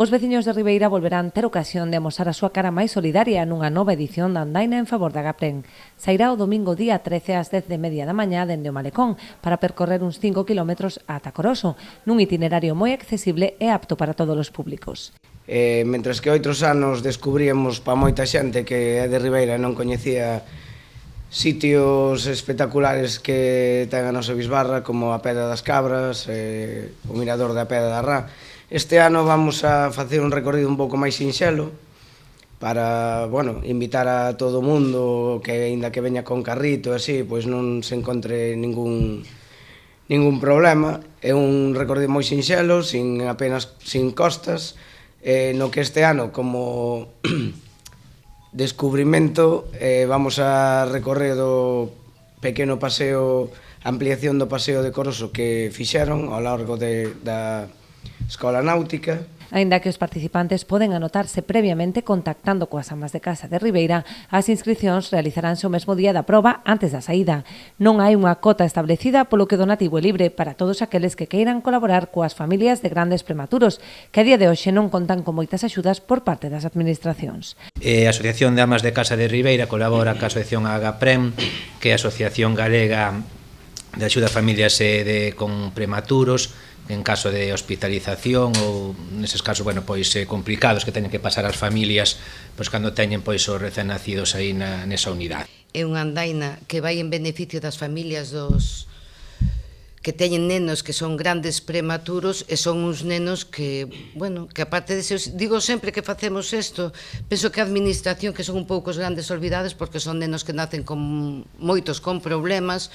Os veciños de Ribeira volverán ter ocasión de amosar a súa cara máis solidaria nunha nova edición da andaina en favor da Agaprem. Sairá o domingo día 13 ás 10:30 da mañá dende o Malecón para percorrer uns 5 km ata Coroso, nun itinerario moi accesible e apto para todos os públicos. Mentres que outros anos descubríamos para moita xente que é de Ribeira e non coñecía sitios espectaculares que ten a nosa bisbarra, como a Pedra das Cabras, o mirador da Pedra da Rá. Este ano vamos a facer un recorrido un pouco máis sinxelo para, bueno, invitar a todo o mundo que, aínda que veña con carrito e así, pois non se encontre ningún problema. É un recorrido moi sinxelo, sin costas, no que este ano, como descubrimento, vamos a recorrer do pequeno paseo, ampliación do paseo de Coroso que fixeron ao largo da Escola Náutica. Aínda que os participantes poden anotarse previamente contactando coas amas de casa de Ribeira, as inscricións realizaránse o mesmo día da proba antes da saída. Non hai unha cota establecida, polo que o donativo é libre para todos aqueles que queiran colaborar coas familias de grandes prematuros, que a día de hoxe non contan con moitas axudas por parte das administracións. A Asociación de Amas de Casa de Ribeira colabora ca Asociación Agaprem, que é a Asociación Galega de Axuda a Familias con prematuros, en caso de hospitalización ou neses casos, bueno, pois complicados que teñen que pasar as familias, pois cando teñen pois os recén nacidos aí nesa unidade. É unha andaina que vai en beneficio das familias que teñen nenos que son grandes prematuros e son uns nenos que, bueno, que aparte de ser, digo sempre que facemos isto, penso que a administración que son un pouco os grandes olvidados porque son nenos que nacen con moitos con problemas,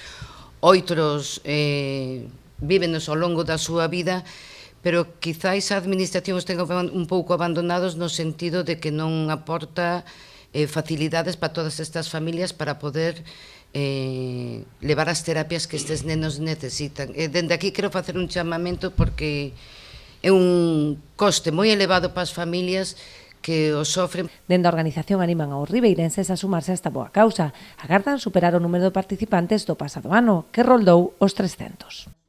outros vívenos ao longo da súa vida, pero quizáis a administración os tenga un pouco abandonados no sentido de que non aporta facilidades para todas estas familias para poder levar as terapias que estes nenos necesitan. Dende aquí quero facer un chamamento porque é un coste moi elevado para as familias que os sofren. Dende a organización animan aos ribeirenses a sumarse a esta boa causa. Agardan superar o número de participantes do pasado ano, que roldou os 300.